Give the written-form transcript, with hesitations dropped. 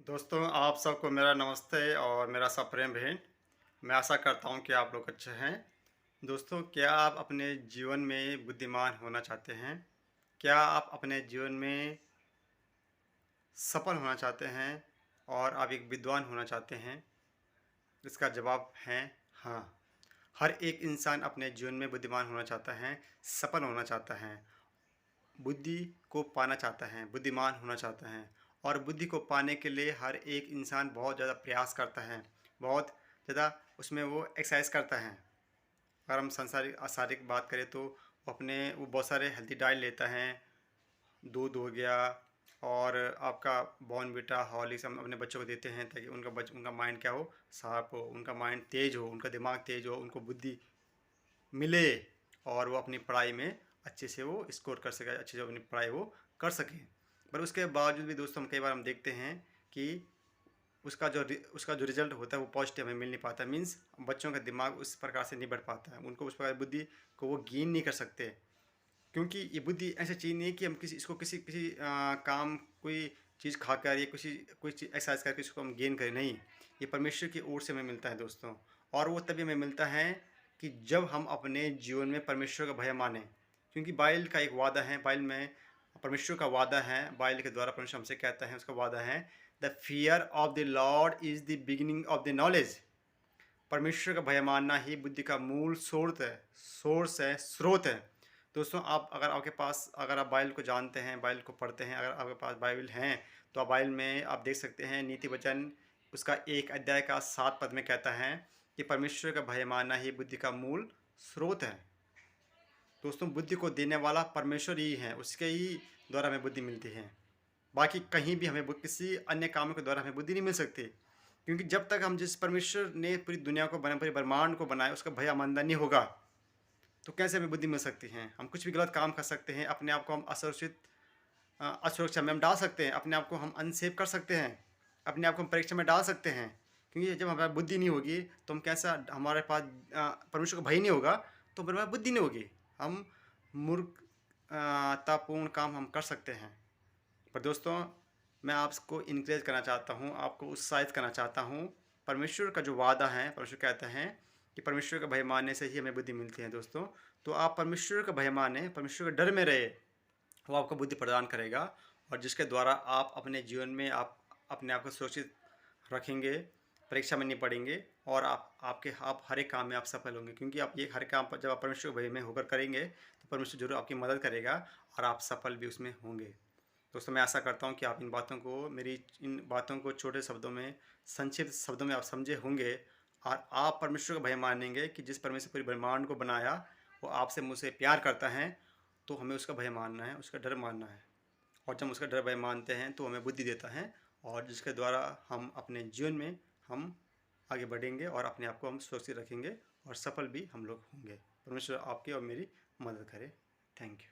दोस्तों, आप सबको मेरा नमस्ते और मेरा सब प्रेम भेंट। मैं आशा करता हूँ कि आप लोग अच्छे हैं। दोस्तों, क्या आप अपने जीवन में बुद्धिमान होना चाहते हैं? क्या आप अपने जीवन में सफल होना चाहते हैं और आप एक विद्वान होना चाहते हैं? इसका जवाब है हाँ। हर एक इंसान अपने जीवन में बुद्धिमान होना चाहता है, सफल होना चाहता है, बुद्धि को पाना चाहता है, बुद्धिमान होना चाहता है। और बुद्धि को पाने के लिए हर एक इंसान बहुत ज़्यादा प्रयास करता है, बहुत ज़्यादा उसमें वो एक्सरसाइज करता है। अगर हम सांसारिक शारीरिक बात करें तो वो बहुत सारे हेल्दी डाइट लेता है। दूध हो गया और आपका बॉर्नवीटा हॉर्लिक्स हम अपने बच्चों को देते हैं ताकि उनका माइंड क्या हो, शार्प हो, उनका माइंड तेज़ हो, उनका दिमाग तेज़ हो, उनको बुद्धि मिले और वो अपनी पढ़ाई में अच्छे से वो स्कोर कर सके, अच्छे से अपनी पढ़ाई वो कर सकें। पर उसके बावजूद भी दोस्तों हम कई बार हम देखते हैं कि उसका जो रिज़ल्ट होता है वो पॉजिटिव हमें मिल नहीं पाता। मीन्स बच्चों का दिमाग उस प्रकार से नहीं बढ़ पाता है, उनको उस प्रकार की बुद्धि को वो गेन नहीं कर सकते। क्योंकि ये बुद्धि ऐसी चीज़ नहीं है कि हम किसी काम कोई चीज़ खाकर या कोई चीज़ एक्सरसाइज करके इसको हम गेन करें, नहीं। ये परमेश्वर की ओर से हमें मिलता है दोस्तों। और वो तभी हमें मिलता है कि जब हम अपने जीवन में परमेश्वर का भय मानें। क्योंकि बाइबल का एक वादा है, बाइबल में परमेश्वर का वादा है, बाइबल के द्वारा परमेश्वर हमसे कहता है, उसका वादा है, the fear of the Lord is the beginning of the knowledge. परमेश्वर का भय मानना ही बुद्धि का मूल स्रोत है। दोस्तों, अगर आप बाइबल को जानते हैं, बाइबल को पढ़ते हैं, अगर आपके पास बाइबल हैं, तो आप बाइबल में आप देख सकते हैं नीति वचन उसका 1 अध्याय का 7 पद में कहता है कि परमेश्वर का भय मानना ही बुद्धि का मूल स्रोत है। दोस्तों, बुद्धि को देने वाला परमेश्वर ही है, उसके ही द्वारा हमें बुद्धि मिलती है। बाकी कहीं भी हमें किसी अन्य कामों के द्वारा हमें बुद्धि नहीं मिल सकती। क्योंकि जब तक हम जिस परमेश्वर ने पूरी दुनिया को बनाया, पूरे ब्रह्मांड को बनाया, उसका भय मानना नहीं होगा, तो कैसे हमें बुद्धि मिल सकती है? हम कुछ भी गलत काम कर सकते हैं, अपने आप को हम असुरक्षा में हम डाल सकते हैं, अपने आप को हम अनसेफ कर सकते हैं, अपने आप को हम परीक्षा में डाल सकते हैं। क्योंकि जब हमारी बुद्धि नहीं होगी तो हम कैसा, हमारे पास परमेश्वर का भय नहीं होगा तो हमारे पास बुद्धि नहीं होगी। हम मूर्खतापूर्ण काम हम कर सकते हैं। पर दोस्तों, मैं आपको इनकरेज करना चाहता हूँ, आपको उत्साहित करना चाहता हूँ। परमेश्वर का जो वादा है, परमेश्वर कहते हैं कि परमेश्वर का भय मानने से ही हमें बुद्धि मिलती है दोस्तों। तो आप परमेश्वर का भय माने, परमेश्वर के डर में रहे, वो आपको बुद्धि प्रदान करेगा। और जिसके द्वारा आप अपने जीवन में आप अपने आप को सुरक्षित रखेंगे, परीक्षा में नहीं पड़ेंगे और आप हर एक काम में आप सफल होंगे। क्योंकि आप ये हर काम पर जब आप परमेश्वर के भय में होकर करेंगे तो परमेश्वर जरूर आपकी मदद करेगा और आप सफल भी उसमें होंगे। दोस्तों, मैं आशा करता हूँ कि आप मेरी इन बातों को छोटे शब्दों में, संक्षिप्त शब्दों में आप समझे होंगे और आप परमेश्वर का भय मानेंगे कि जिस परमेश्वर पूरे ब्रह्मांड को बनाया वो आपसे मुझसे प्यार करता है। तो हमें उसका भय मानना है, उसका डर मानना है। और जब हम उसका डर भय मानते हैं तो हमें बुद्धि देता है और जिसके द्वारा हम अपने जीवन में हम आगे बढ़ेंगे और अपने आप को हम सुरक्षित रखेंगे और सफल भी हम लोग होंगे। परमेश्वर आपकी और मेरी मदद करे। Thank you.